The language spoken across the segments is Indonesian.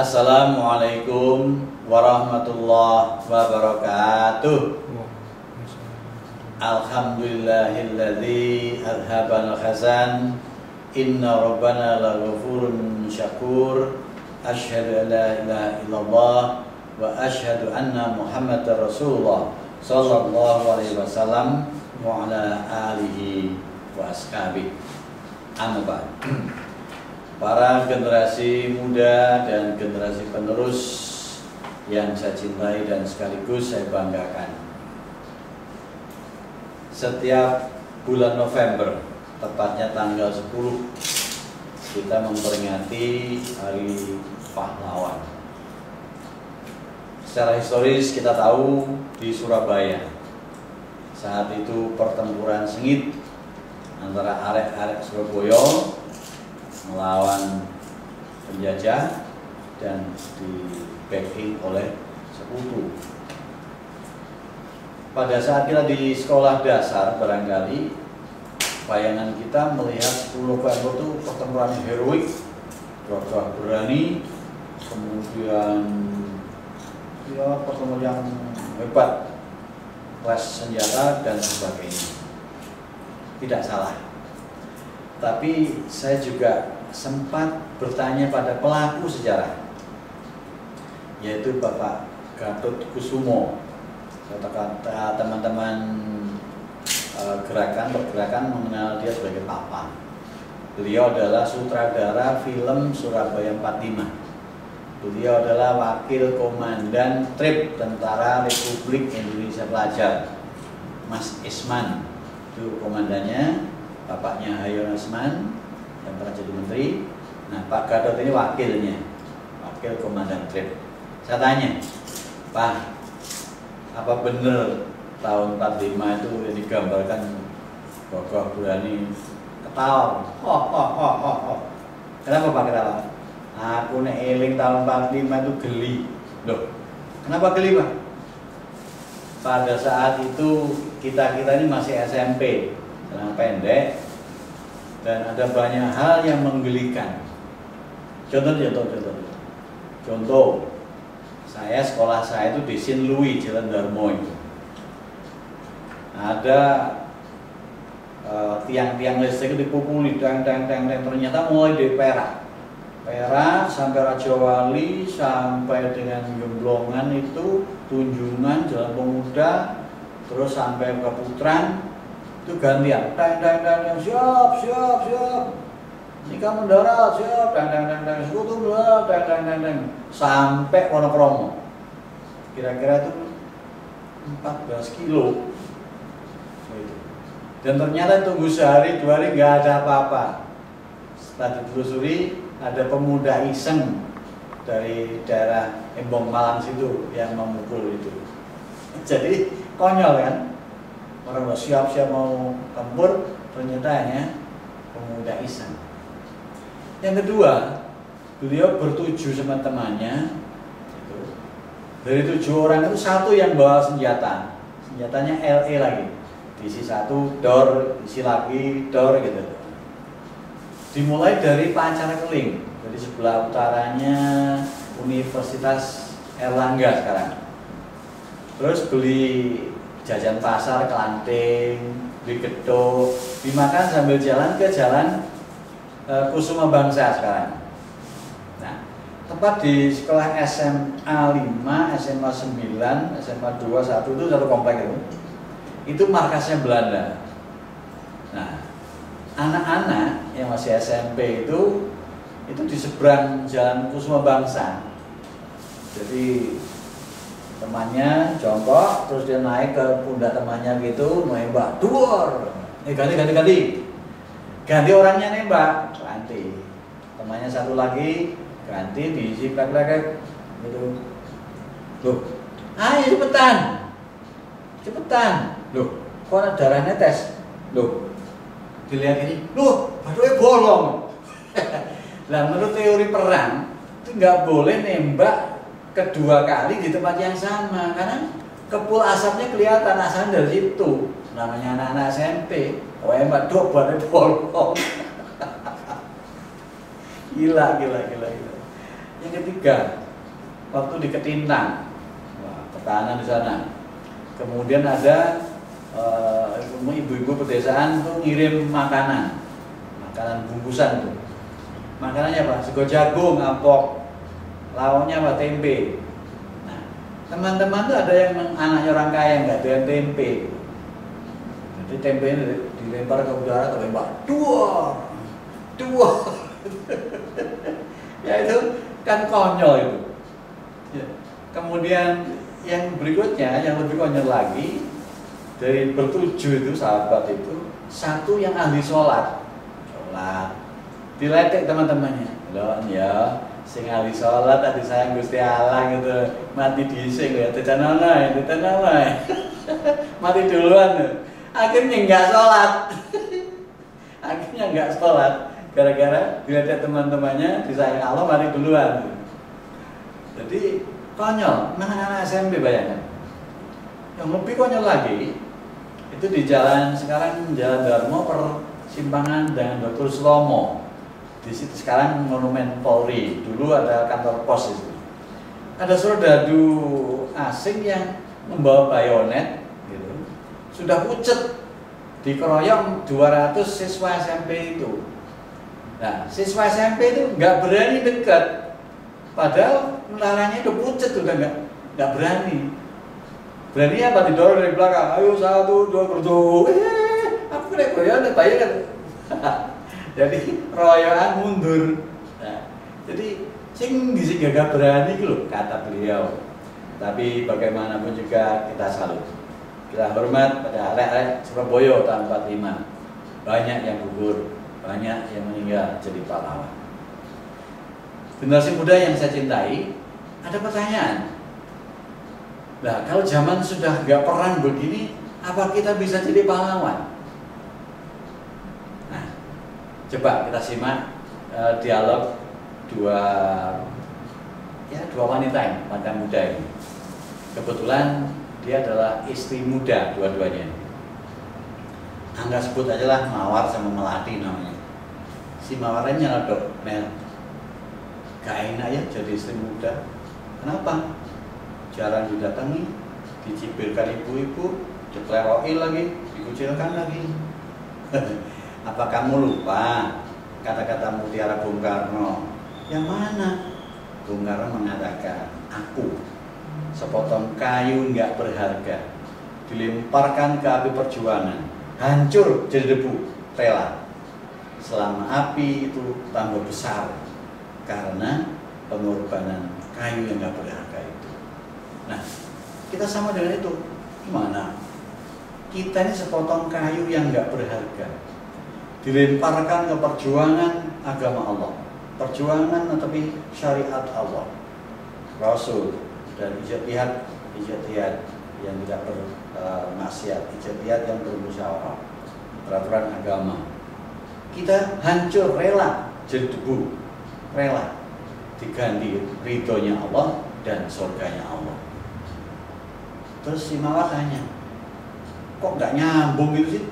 Assalamualaikum warahmatullahi wabarakatuh. Alhamdulillahilladzi adhabanal khazan. Inna rabbana laghafurun syakur. Asyhadu an la ilaha illallah wa asyhadu anna Muhammadar Rasulullah sallallahu alaihi wasallam wa ala alihi wa ashabihi. Amma ba'd. Para generasi muda dan generasi penerus yang saya cintai dan sekaligus saya banggakan. Setiap bulan November, tepatnya tanggal 10, kita memperingati Hari Pahlawan. Secara historis kita tahu di Surabaya saat itu pertempuran sengit antara arek-arek Surabaya melawan penjajah dan di backing oleh sekutu. Pada saat kita di sekolah dasar, barangkali bayangan kita melihat 10 November itu pertempuran heroik, gagah berani, kemudian ya pertempuran yang hebat, kelas senjata dan sebagainya. Tidak salah. Tapi saya juga sempat bertanya pada pelaku sejarah, yaitu Bapak Gatotkusumo. Kata teman-teman pergerakan mengenal dia sebagai Papa. Beliau adalah sutradara film Surabaya 45. Beliau adalah wakil komandan Trip Tentara Republik Indonesia Pelajar, Mas Isman. Itu komandannya. Bapaknya Hayon Asman yang pernah jadi menteri. Nah, Pak Gatot ini wakilnya, wakil komandan Trip. Saya tanya, Pak, apa benar tahun 45 itu yang digambarkan gagah berani ketawa? Kenapa Pak ketawa? Aku nek eling tahun 45 itu geli. Loh, kenapa geli Pak? Pada saat itu kita ini masih SMP, celana pendek, dan ada banyak hal yang menggelikan. Contoh, sekolah saya itu di Sin Louis, Jalan Darmo itu. Ada tiang-tiang listrik itu dipukuli, ternyata mulai dari Perak sampai Raja Wali sampai dengan Gemblongan itu, Tunjungan, Jalan Pemuda, terus sampai ke Putran. Itu gantian, siap, nikah mendarat, siap, sekutu mendarat, sampai Wonokromo. Kira-kira itu 14 kilo. Dan ternyata tunggu sehari, 2 hari nggak ada apa-apa. Setelah ditelusuri, ada pemuda iseng dari daerah Embong Malang situ yang memukul itu. Jadi konyol kan? Orang udah siap-siap mau tempur, ternyata hanya pemuda iseng. Yang kedua, beliau bertuju sama temannya. Dari 7 orang itu 1 yang bawa senjata. Senjatanya LE lagi. Diisi 1 dor, isi lagi dor gitu. Dimulai dari Pancara Keling, dari sebelah utaranya Universitas Erlangga sekarang. Terus beli jajan pasar, kelanting, beli gedok, dimakan sambil jalan ke jalan Kusuma Bangsa sekarang. Nah, tepat di sekolah SMA 5, SMA 9, SMA 2, 1 itu satu komplek itu. Itu markasnya Belanda. Nah, anak-anak yang masih SMP itu di seberang jalan Kusuma Bangsa. Jadi temannya jongkok, terus dia naik ke pundak temannya gitu, nembak, duor. Ganti orangnya nembak, ganti. Temannya 1 lagi, ganti, diisi plek-plek gitu. Loh, ayo cepetan. Loh, kok ada darah netes? Loh, dilihat ini, loh, baduke bolong. Nah, menurut teori perang itu nggak boleh nembak kedua kali di tempat yang sama, karena kepul asapnya kelihatan asalnya dari situ. Namanya anak-anak SMP, mbak dok badannya bolong. Gila. Yang ketiga, waktu di Ketintang, wah, pertahanan di sana. Kemudian ada ibu-ibu pedesaan tuh ngirim makanan bungkusan tuh. Makanannya apa? Sego jagung, apok, lauknya apa? Tempe. Nah, teman-teman tuh ada yang anaknya orang kaya nggak doyan tempe. Jadi tempe ini dilempar ke udara, terlempar, dua. Ya itu kan konyol itu. Ya. Kemudian yang berikutnya, yang lebih konyol lagi, dari bertujuh itu sahabat itu, satu yang ahli sholat, diledek teman-temannya, loh ya, sing ahli sholat tadi saya Gusti Allah gitu, mati dising ya, tetanonai, mati duluan, akhirnya nggak sholat, gara-gara diledek teman-temannya, disayang Allah mati duluan. Jadi konyol, anak-anak SMP bayangkan. Yang lebih konyol lagi itu di jalan sekarang Jalan Darmo persimpangan dengan Dr. Slomo. Di situ sekarang monumen Polri. Dulu ada kantor pos itu. Ada serdadu asing yang membawa bayonet, gitu. Sudah pucet dikeroyok 200 siswa SMP itu. Nah, siswa SMP itu nggak berani dekat. Padahal laranya itu pucet, udah nggak berani. Berani apa? Didorong dari belakang. Ayo 1, 2, berdua. Aku kena goyang, bayangkan. Jadi royokan mundur. Nah, jadi sing disi gagah berani gitu, kata beliau. Tapi bagaimanapun juga kita salut. Kita hormat pada arek-arek Surabaya tahun 45. Banyak yang gugur, banyak yang meninggal jadi pahlawan. Generasi muda yang saya cintai, ada pertanyaan. Nah, kalau zaman sudah nggak perang begini, apa kita bisa jadi pahlawan? Nah, coba kita simak dialog dua wanita ini, wanita muda ini. Kebetulan dia adalah istri muda dua-duanya. Angga sebut aja lah Mawar sama Melati namanya. Si Mawarnya nyelodok, Mel, gak enak ya jadi istri muda. Kenapa? Jarang didatangi, dicibirkan ibu-ibu, dikleroi lagi, dikucilkan lagi. Apa kamu lupa kata-kata mutiara Bung Karno? Yang mana? Bung Karno mengatakan, aku sepotong kayu nggak berharga, dilemparkan ke api perjuangan, hancur jadi debu, rela. Selama api itu tambah besar karena pengorbanan kayu yang nggak berharga itu. Nah, kita sama dengan itu. Gimana? Kita ini sepotong kayu yang nggak berharga, dilemparkan ke perjuangan agama Allah, perjuangan tapi syariat Allah, Rasul, dan ijtihad yang tidak bermaksiat, ijtihad yang bermusyawarah, peraturan agama. Kita hancur, rela jadi debu, rela diganti ridhonya Allah dan surganya Allah. Terus si Mawar tanya, kok nggak nyambung gitu sih?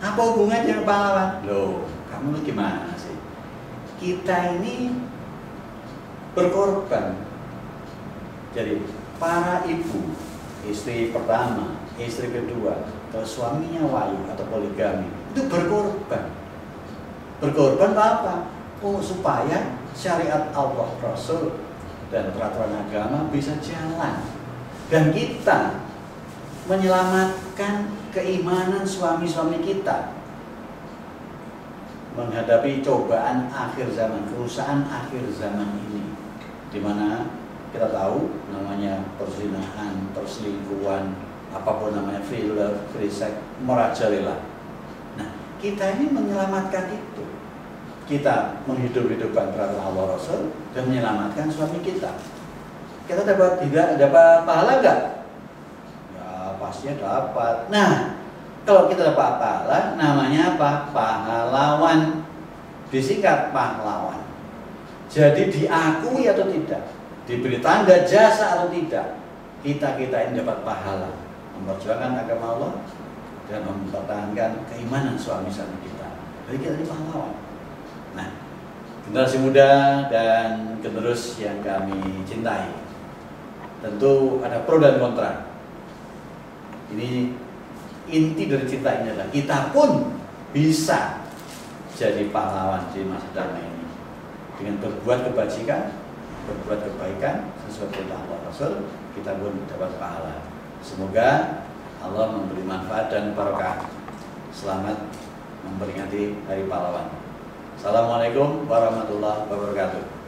Apa hubungannya dengan pahlawan? Loh, kamu tuh gimana sih? Kita ini berkorban. Jadi para ibu, istri pertama, istri kedua, atau suaminya wayu atau poligami, itu berkorban. Berkorban apa? Oh, supaya syariat Allah, Rasul, dan peraturan agama bisa jalan. Dan kita menyelamatkan keimanan suami-suami kita menghadapi cobaan akhir zaman, kerusakan akhir zaman ini, di mana kita tahu namanya perzinahan, perselingkuhan, apapun namanya, free love, free sex, merajalela. Nah, kita ini menyelamatkan itu. Kita menghidup-hidupkan peraturan Allah Rasul dan menyelamatkan suami kita. Kita dapat pahala nggak? Pastinya dapat. Nah, kalau kita dapat pahala, namanya apa? Pahlawan. Disingkat pahlawan. Jadi diakui atau tidak, diberi tanda jasa atau tidak, kita ini dapat pahala, memperjuangkan agama Allah dan mempertahankan keimanan suami-suami kita. Jadi kita ini pahlawan. Nah, Generasi muda dan generus yang kami cintai, tentu ada pro dan kontra. Ini inti dari cinta ini adalah kita pun bisa jadi pahlawan di masa damai ini dengan berbuat kebajikan, berbuat kebaikan sesuai perintah Allah Rasul, kita pun dapat pahala. Semoga Allah memberi manfaat dan barokah. Selamat memperingati Hari Pahlawan. Assalamualaikum warahmatullahi wabarakatuh.